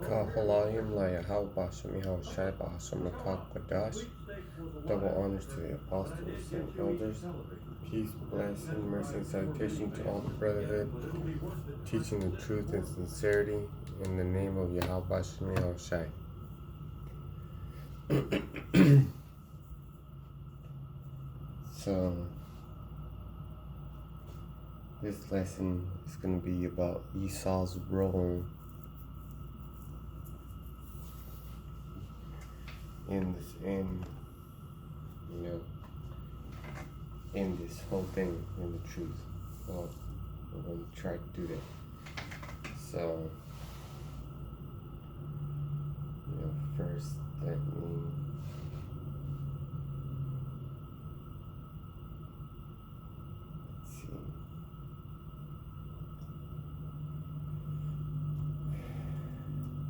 Kahalayim Layahal Bashamihal Shai Bahasamakak Badash. Double honors to the apostles and elders. Peace, blessing, mercy, and salutation to all the brotherhood, teaching the truth and sincerity in the name of Yahweh Bashamihal Shai. So, this lesson is going to be about Esau's role in this whole thing, in the truth. Well, we're going to try to do that. So, first let me see.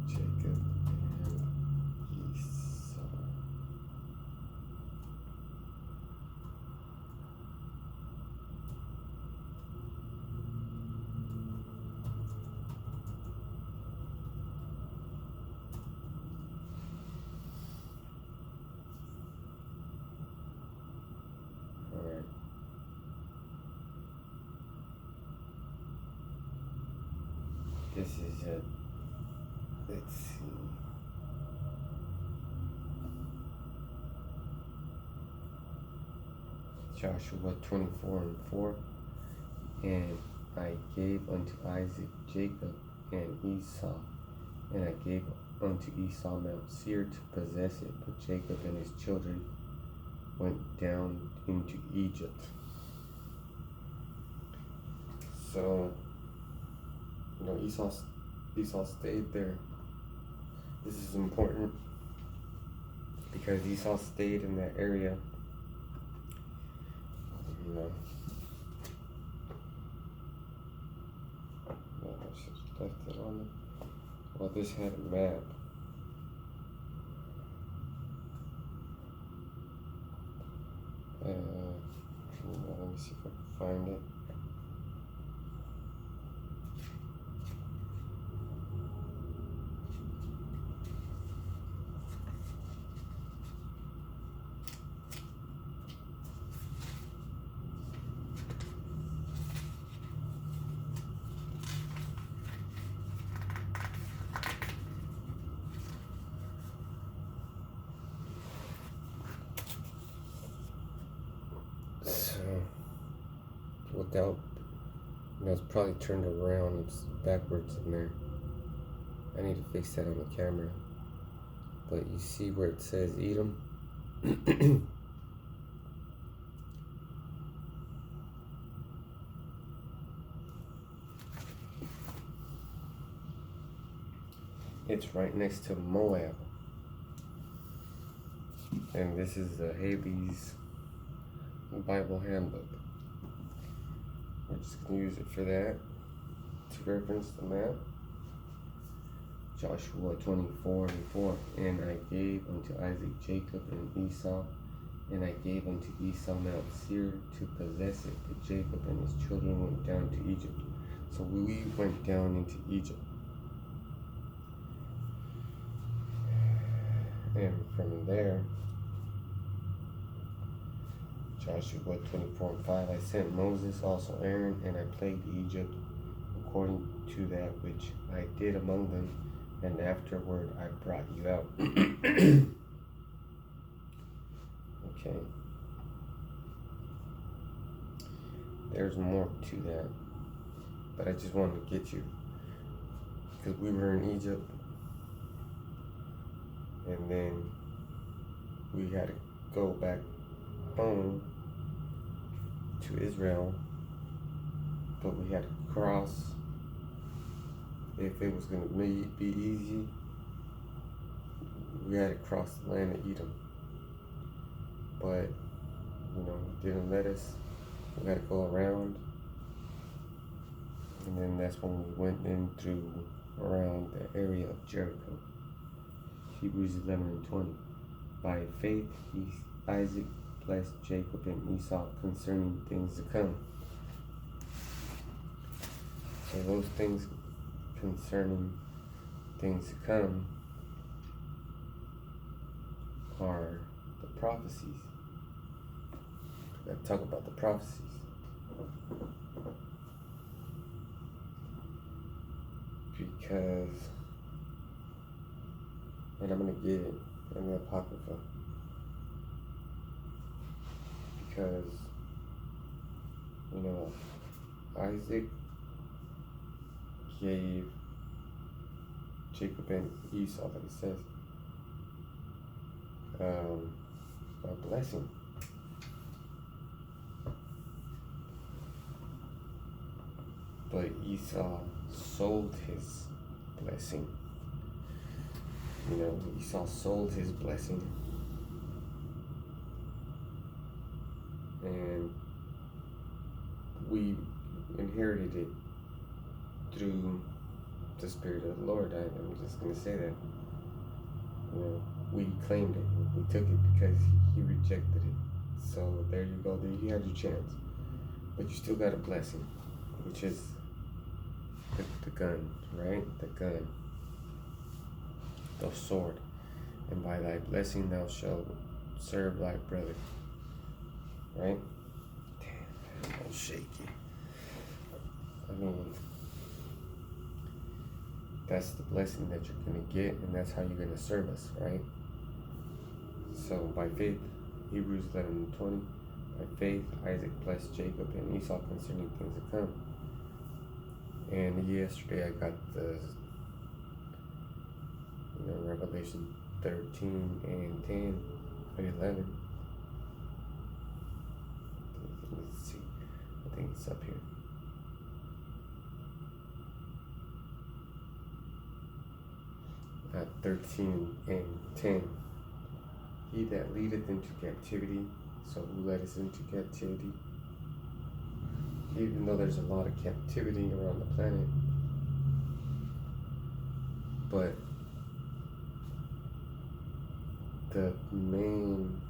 Jacob and Esau. Alright. This is it. Let's see. Joshua 24:4. And I gave unto Isaac Jacob and Esau, and I gave unto Esau Mount Seir to possess it, but Jacob and his children went down into Egypt. So, Esau stayed there. This is important because Esau stayed in that area. I should have left it on it. Well, this had a map. Let me see if I can find it. Without, it's probably turned around. It's backwards in there. I need to fix that on the camera. But you see where it says Edom? It's right next to Moab. And this is the Haley's Bible handbook. We're just going to use it for that, to reference the map. Joshua 24:4. And I gave unto Isaac Jacob and Esau, and I gave unto Esau Mount Seir to possess it, but Jacob and his children went down to Egypt. So we went down into Egypt. And from there, Joshua 24:5. I sent Moses, also Aaron, and I plagued Egypt according to that which I did among them, and afterward I brought you out. Okay. There's more to that, but I just wanted to get you, because we were in Egypt, and then we had to go back home to Israel, but we had to cross. If it was going to be easy, we had to cross the land of Edom, but it didn't let us. We had to go around, and then that's when we went into around the area of Jericho. Hebrews 11:20. By faith Isaac blessed Jacob and Esau concerning things to come. So those things concerning things to come are the prophecies. I gotta talk about the prophecies. Because, and I'm gonna get it in the Apocrypha. Because, Isaac gave Jacob and Esau, like it says, a blessing. But Esau sold his blessing. Esau sold his blessing. And we inherited it through the Spirit of the Lord. I'm just going to say that. We claimed it. We took it because he rejected it. So there you go. There you had your chance. But you still got a blessing, which is the gun, right? The gun. The sword. And by thy blessing thou shalt serve thy brother. Right? Damn, I'm all shaky. That's the blessing that you're going to get, and that's how you're going to serve us, right? So, by faith, Hebrews 11:20, by faith, Isaac blessed Jacob and Esau concerning things to come. And yesterday I got the, Revelation 13 and 10 and 11. Let's see. I think it's up here. At 13 and 10. He that leadeth into captivity. So who led us into captivity? Even though there's a lot of captivity around the planet, but the main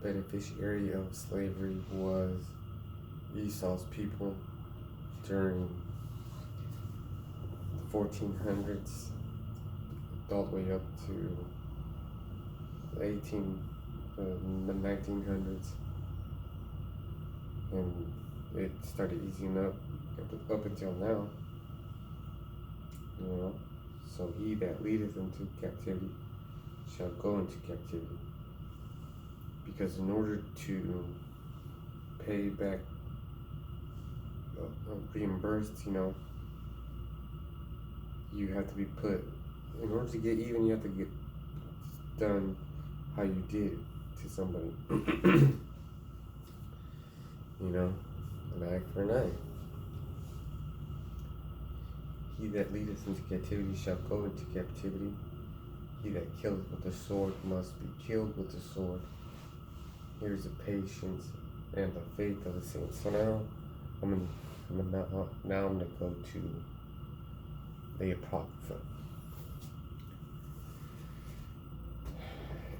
beneficiary of slavery was Esau's people during the 1400s all the way up to the 1900s, and it started easing up until now. So he that leadeth into captivity shall go into captivity. Because in order to pay back, reimbursed, you have to be put, in order to get even, you have to get done how you did it to somebody. An eye for an eye. He that leadeth into captivity shall go into captivity. He that killeth with the sword must be killed with the sword. Here's the patience and the faith of the saints. So now I'm gonna go to the Apocrypha.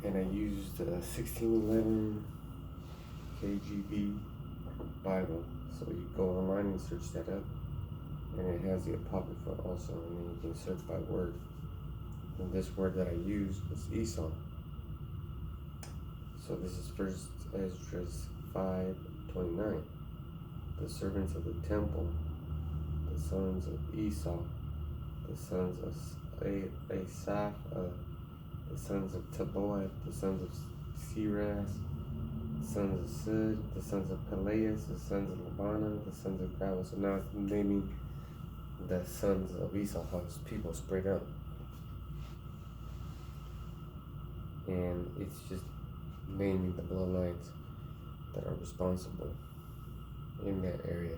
And I used the 1611 KJV Bible. So you go online and search that up. And it has the Apocrypha also, and then you can search by word. And this word that I used was Esau. So this is First Ezra 5:29. The servants of the temple, the sons of Esau, the sons of Asaph, the sons of Taboah, the sons of Siras, the sons of Sud, the sons of Peleus, the sons of Labana, the sons of Gala. So now it's naming the sons of Esau, how his people spread out. And it's just naming the bloodlines that are responsible in that area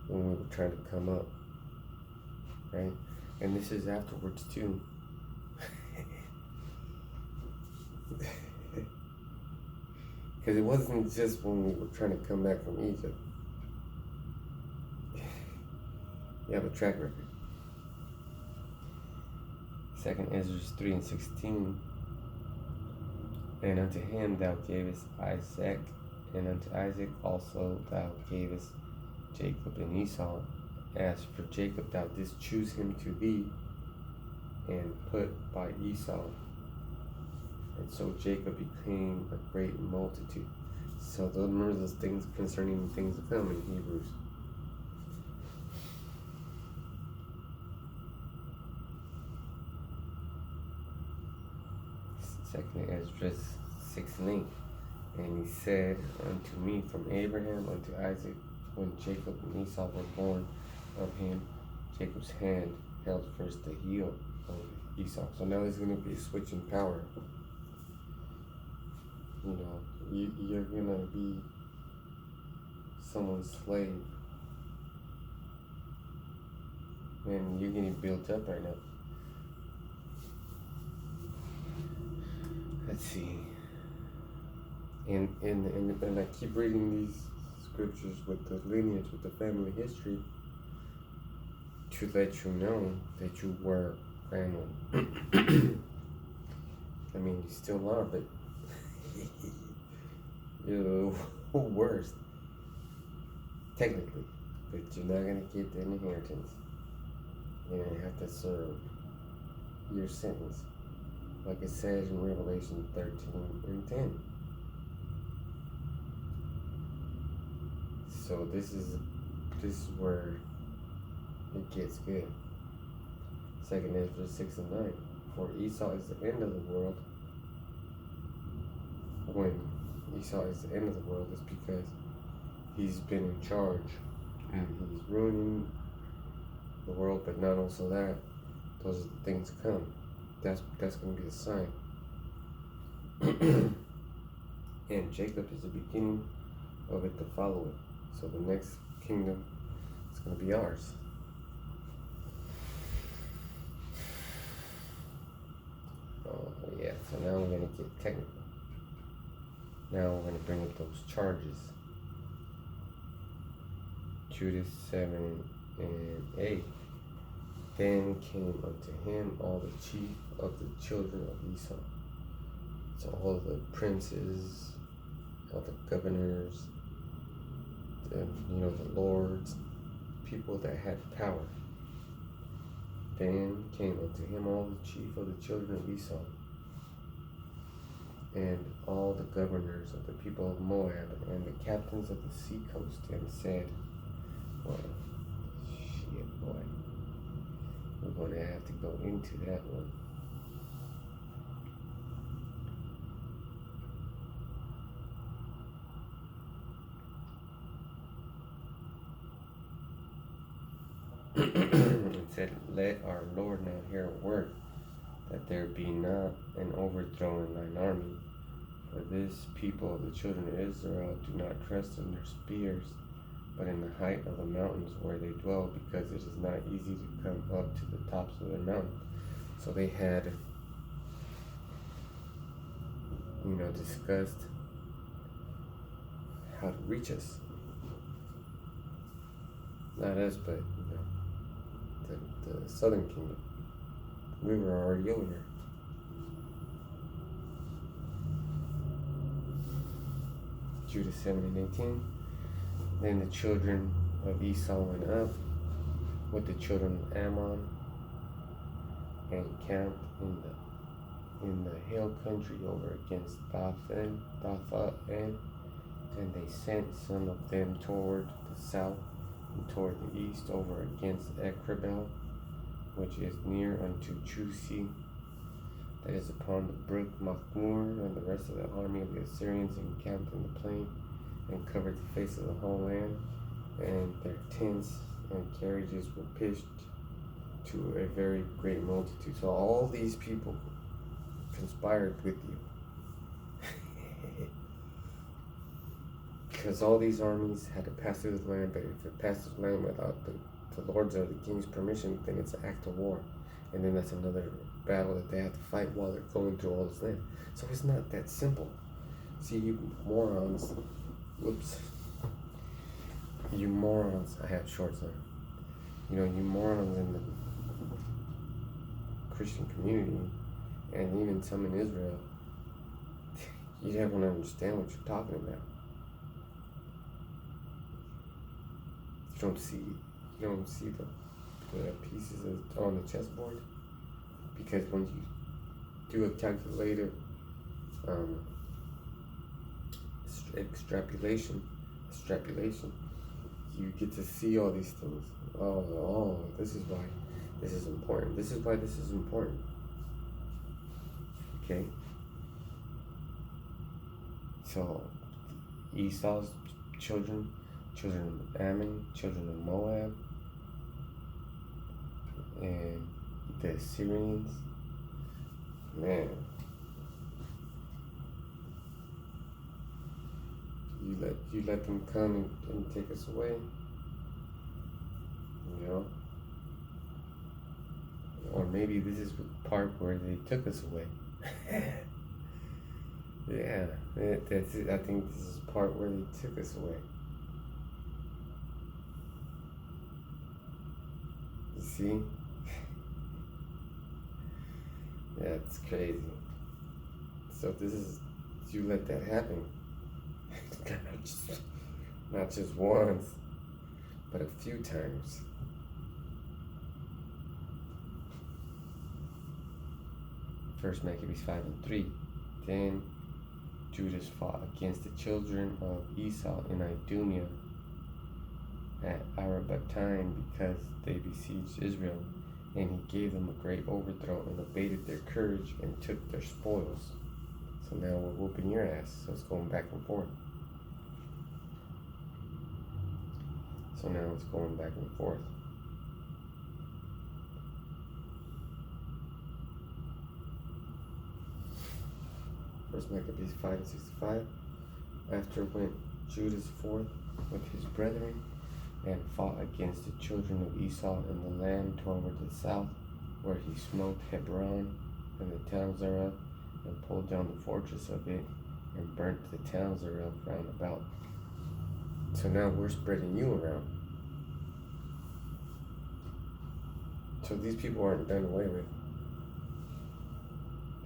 when we were trying to come up, right? And this is afterwards too. Because it wasn't just when we were trying to come back from Egypt. You have a track record. 2 Ezra 3:16. And unto him thou gavest Isaac, and unto Isaac also thou gavest Jacob and Esau, As for Jacob, thou didst choose him to thee, and put by Esau. And so Jacob became a great multitude. So remember those things concerning the things to come in Hebrews. Second Ezra 6:8. And he said unto me, from Abraham unto Isaac, when Jacob and Esau were born of him, Jacob's hand held first the heel of Esau. So now there's going to be a switch in power. You know, you're going to be someone's slave. And you're getting built up right now. Let's see. And I keep reading these scriptures with the lineage, with the family history, to let you know that you were grandma. I mean, you still are, but you're the worst, technically. But you're not going to get the inheritance. You're going to have to serve your sentence, like it says in Revelation 13:10. So this is where it gets good. Second Ezra 6:9. For Esau is the end of the world. When Esau is the end of the world, it's because he's been in charge and he's ruining the world, but not also that. Those are the things to come. That's going to be a sign. And Jacob is the beginning of it to follow it. So the next kingdom is going to be ours. Oh yeah, so now we're going to get technical. Now we're going to bring up those charges. Judas 7:8. Then came unto him all the chief of the children of Esau. So all the princes, all the governors, the lords, people that had power. Then came unto him all the chief of the children of Esau, and all the governors of the people of Moab, and the captains of the sea coast, and said, well, shit, boy, we're going to have to go into that one. And said, let our Lord now hear a word, that there be not an overthrow in thine army. For this people of the children of Israel do not trust in their spears, but in the height of the mountains where they dwell, because it is not easy to come up to the tops of their mountains. So they had, discussed how to reach us. Not us, but the southern kingdom. We were already over here. Judas 7:18. Then the children of Esau went up with the children of Ammon and camped in the hill country over against Dothan, and they sent some of them toward the south and toward the east over against Ekrabel, which is near unto Chusi, that is upon the brook Machmur. And the rest of the army of the Assyrians encamped in the plain and covered the face of the whole land, and their tents and carriages were pitched to a very great multitude. So all these people conspired with you. Because all these armies had to pass through the land, but if it passes the land without the lord's or the king's permission, then it's an act of war. And then that's another battle that they have to fight while they're going through all this land. So it's not that simple. See, you morons. Whoops. You morons. I have shorts on. You morons in the Christian community, and even some in Israel, you don't understand what you're talking about. You don't see You don't see the pieces on the chessboard, because when you do a calculated extrapolation, you get to see all these things. Oh, this is why this is important. This is why this is important. Okay. So Esau's children of Ammon, children of Moab, and the Assyrians. Man, you let them come and take us away. You know? Or maybe this is the part where they took us away. Yeah, that's it. I think this is the part where they took us away. You see? Yeah, it's crazy. So this is, you let that happen. Not just once, but a few times. First Maccabees 5:3. Then Judas fought against the children of Esau in Idumea at Arabataim, because they besieged Israel, and he gave them a great overthrow and abated their courage and took their spoils. So now we're whooping your ass. So it's going back and forth. So now it's going back and forth. First Maccabees 5:65. After went Judas forth with his brethren, and fought against the children of Esau in the land toward the south, where he smote Hebron and the towns thereof, and pulled down the fortress of it, and burnt the towns thereof round about. So now we're spreading you around. So these people aren't done away with.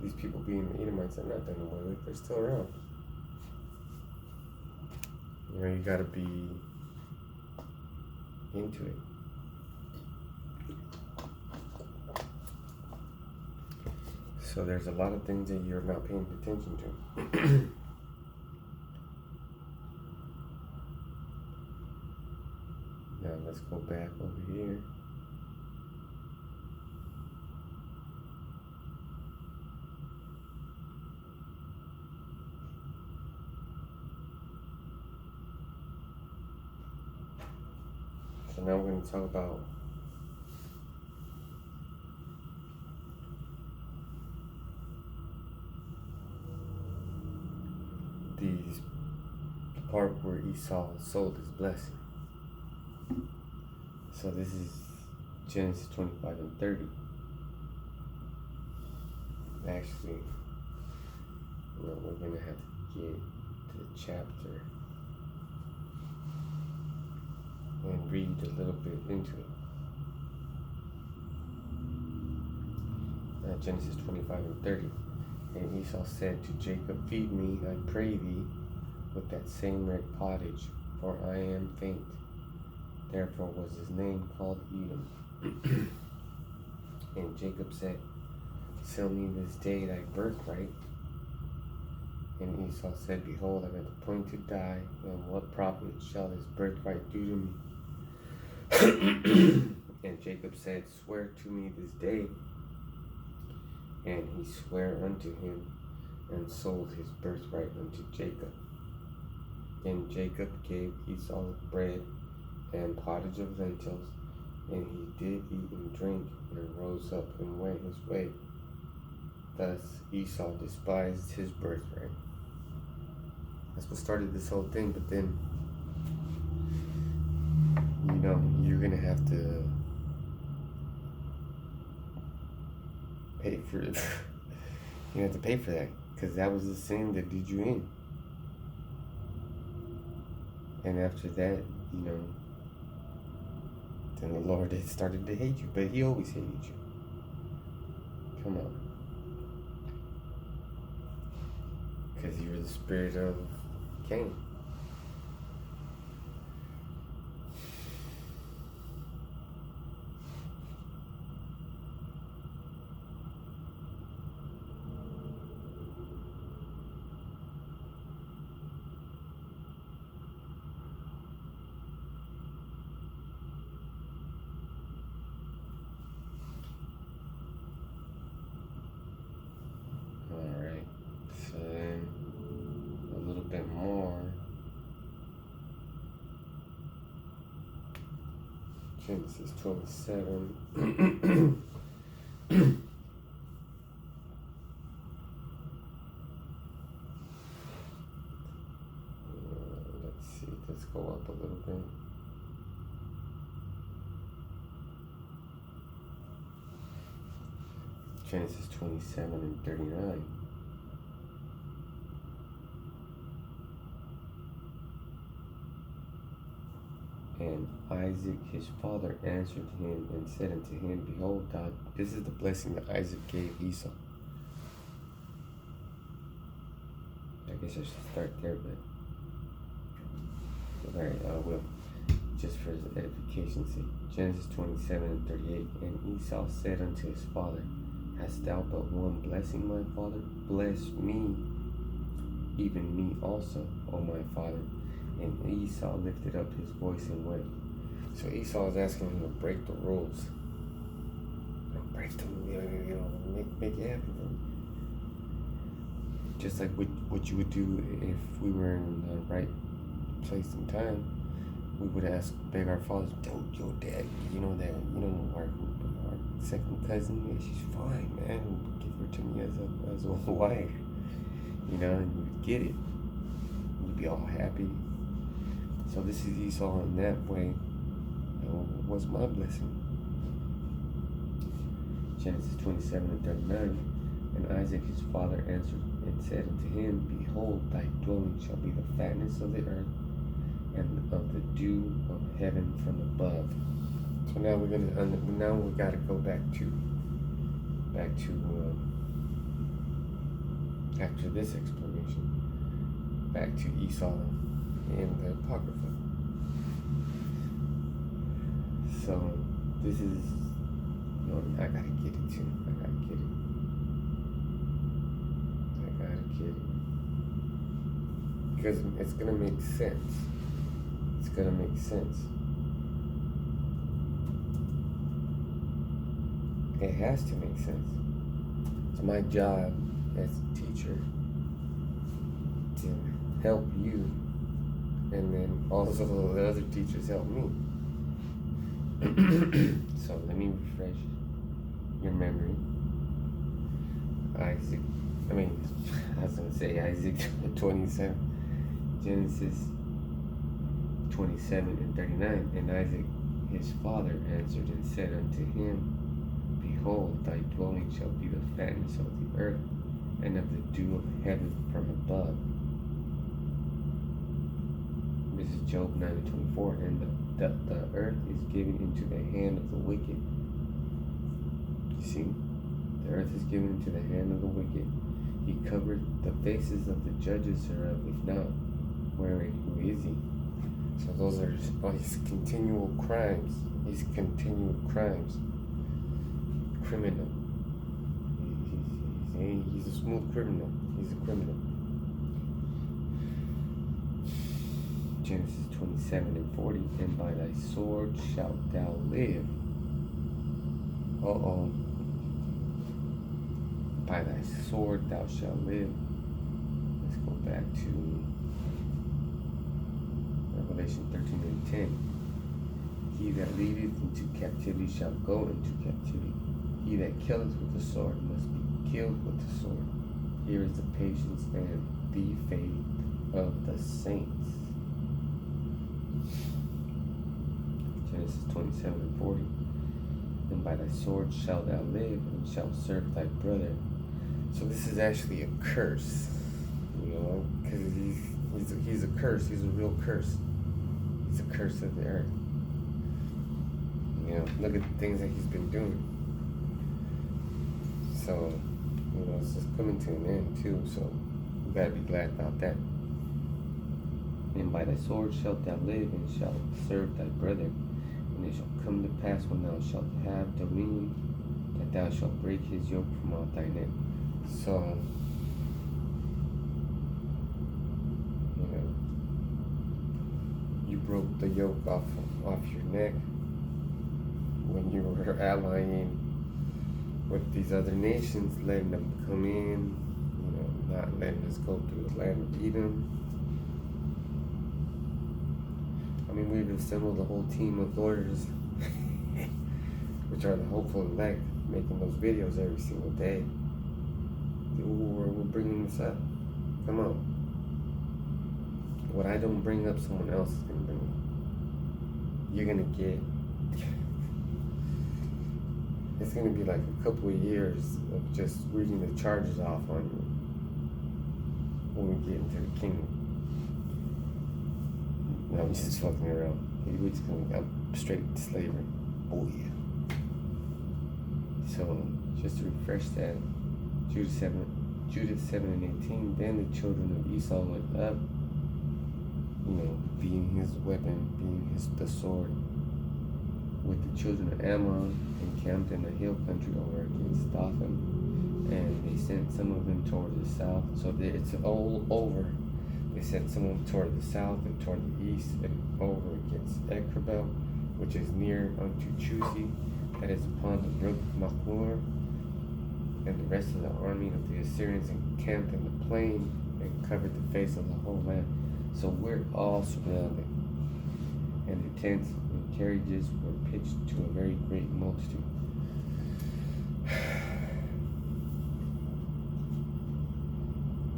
These people being the Edomites are not done away with. They're still around. You know, you gotta be into it. So there's a lot of things that you're not paying attention to. Now let's go back over here. So now we're going to talk about the part where Esau sold his blessing. So this is Genesis 25:30. Actually, we're going to have to get to the chapter and read a little bit into it. Genesis 25:30. And Esau said to Jacob, Feed me, I pray thee, with that same red pottage, for I am faint. Therefore was his name called Edom. And Jacob said, Sell me this day thy birthright. And Esau said, Behold, I am at the point to die, and what profit shall this birthright do to me? And Jacob said, Swear to me this day. And he sware unto him, and sold his birthright unto Jacob. And Jacob gave Esau bread and pottage of lentils, and he did eat and drink, and rose up and went his way. Thus Esau despised his birthright. That's what started this whole thing, but then, you're gonna have to pay for it. You have to pay for that, because that was the sin that did you in. And after that, then the Lord had started to hate you, but he always hated you. Come on. Because you were the spirit of Cain. Genesis 27. Let's see, let's go up a little bit. Genesis 27 and 39. And Isaac his father answered him and said unto him, Behold, this is the blessing that Isaac gave Esau. I guess I should start there, but alright, I will. Just for edification's sake. Genesis 27 and 38. And Esau said unto his father, Hast thou but one blessing, my father? Bless me, even me also, O my father. And Esau lifted up his voice and wept. So Esau is asking him to break the rules. Break them, make it happen. Just like what you would do if we were in the right place and time. We would beg our fathers, yo, dad, our second cousin, yeah, she's fine, man. Give her to me as a wife, and you'd get it. You'd be all happy. So this is Esau in that way. What's my blessing? Genesis 27 and 39. And Isaac his father answered and said unto him, Behold, thy dwelling shall be the fatness of the earth, and of the dew of heaven from above. So now we gotta go back to after this explanation, back to Esau and the Apocrypha. So this is, I gotta get it too. I gotta get it. Because it's gonna make sense. It's gonna make sense. It has to make sense. It's my job as a teacher to help you, and then also the other teachers help me. So let me refresh your memory. Isaac 27, Genesis 27 and 39. And Isaac his father answered and said unto him, Behold, thy dwelling shall be the fatness of the earth, and of the dew of heaven from above. This is Job 9 and 24. And the earth is given into the hand of the wicked. You see? The earth is given into the hand of the wicked. He covered the faces of the judges thereof, if not, wherein who is he? So those are his continual crimes. Criminal. He's a smooth criminal. He's a criminal. Genesis 27 and 40. And by thy sword shalt thou live. By thy sword thou shalt live. Let's go back to Revelation 13 and 10. He that leadeth into captivity shall go into captivity. He that killeth with the sword must be killed with the sword. Here is the patience and the faith of the saints. Genesis 27 and 40. And by thy sword shalt thou live, and shalt serve thy brother. So this is actually a curse, because he's a curse. He's a real curse. He's a curse of the earth. Look at the things that he's been doing. So, it's just coming to an end too. So we gotta be glad about that. And by thy sword shalt thou live, and shalt serve thy brother. And it shall come to pass when thou shalt have dominion, that thou shalt break his yoke from off thy neck. So, you broke the yoke off your neck when you were allying with these other nations, letting them come in, not letting us go through the land of Edom. We've assembled a whole team of lawyers which are the hopeful elect, making those videos every single day. We're bringing this up. Come on. What I don't bring up, someone else is going to bring up. You're going to get... It's going to be like a couple of years of just reading the charges off on you when we get into the kingdom. No, I'm just fucking around. We're just going to go straight to slavery. Oh, yeah. So, just to refresh that, Judah 7 and 18, then the children of Esau went up, being his weapon, being the sword, with the children of Ammon, encamped in the hill country over against Dothan, and they sent some of them toward the south. So it's all over. They sent some of them toward the south and toward the east, and over against Ekrebel, which is near unto Chuzi, that is upon the brook Machmur. And the rest of the army of the Assyrians encamped in the plain and covered the face of the whole land. So we're all surrounded, and the tents and carriages were pitched to a very great multitude.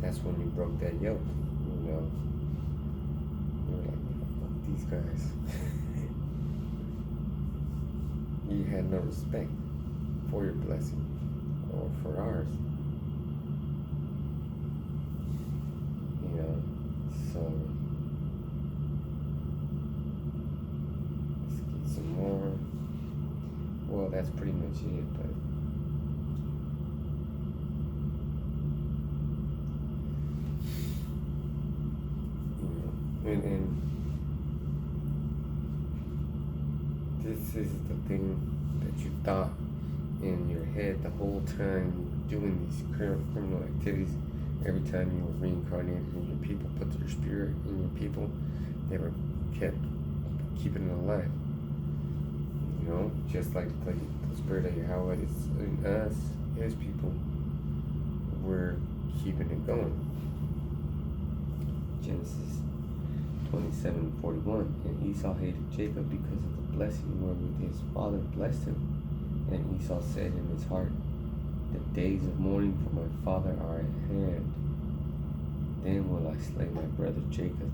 That's when you broke that yoke, You were like, fuck these guys. You had no respect for your blessing or for ours. So let's get some more. Well, that's pretty much it, but and this is the thing that you thought in your head the whole time you were doing these criminal activities. Every time you were reincarnated and your people put their spirit in your people, they were kept keeping it alive. Just like the spirit of Yahweh is in us, his people, we're keeping it going. Genesis 27:41. And Esau hated Jacob because of the blessing wherewith his father blessed him. And Esau said in his heart, the days of mourning for my father are at hand. Then will I slay my brother Jacob.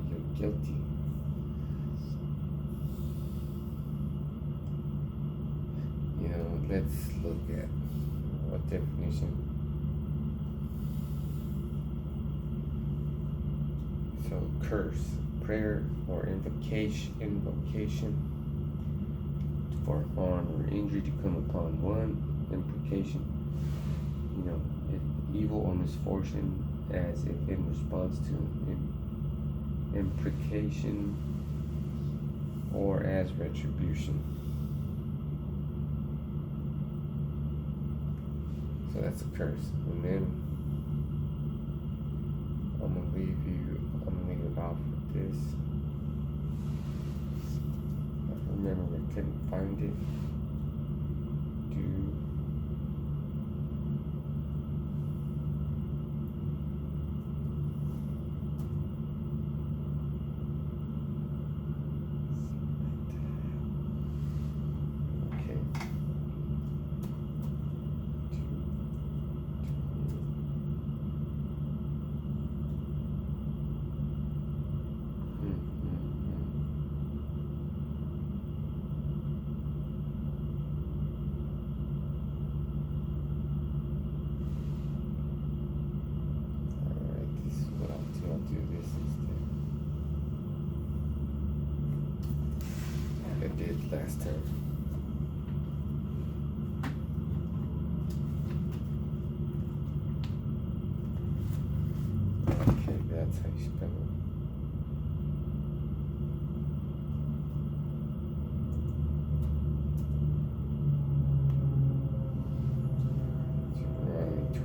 You're guilty. Let's look at what definition. So curse, prayer or invocation for harm or injury to come upon one. Imprecation, evil or misfortune, as if in response to imprecation or as retribution. So that's a curse. And then I'm gonna leave it off with this. I remember I couldn't find it. Last time. Okay, that's how you spell it. Deuteronomy 28.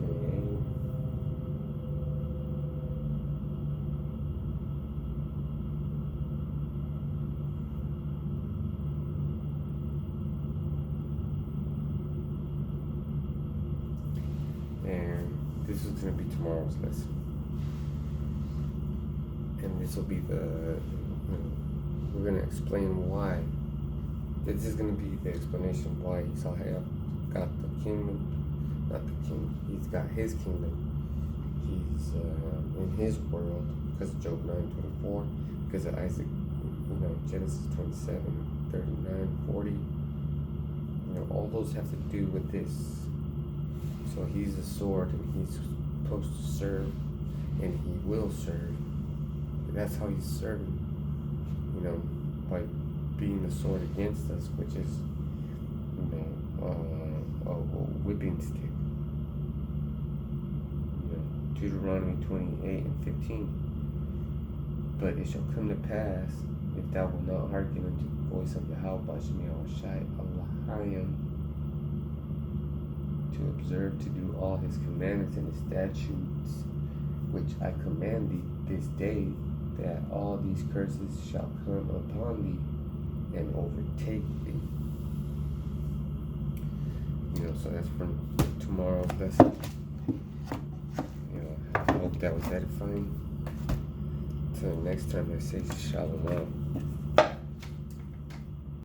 And this is going to be tomorrow's lesson. And this will be the we're gonna explain why. This is gonna be the explanation why Esau got the kingdom, not the king. He's got his kingdom. He's in his world because of Job 9:24, because of Isaac, Genesis 27, 39, 40. All those have to do with this. So he's a sword, and he's supposed to serve, and he will serve. And that's how he's serving, by being the sword against us, which is, a whipping stick. Deuteronomy 28:15. But it shall come to pass, if thou wilt not hearken unto the voice of Yahweh Shai Elohim, to observe to do all his commandments and his statutes, which I command thee this day, that all these curses shall come upon thee and overtake thee. So that's from tomorrow's lesson. I hope that was edifying. Till next time, I say shalom.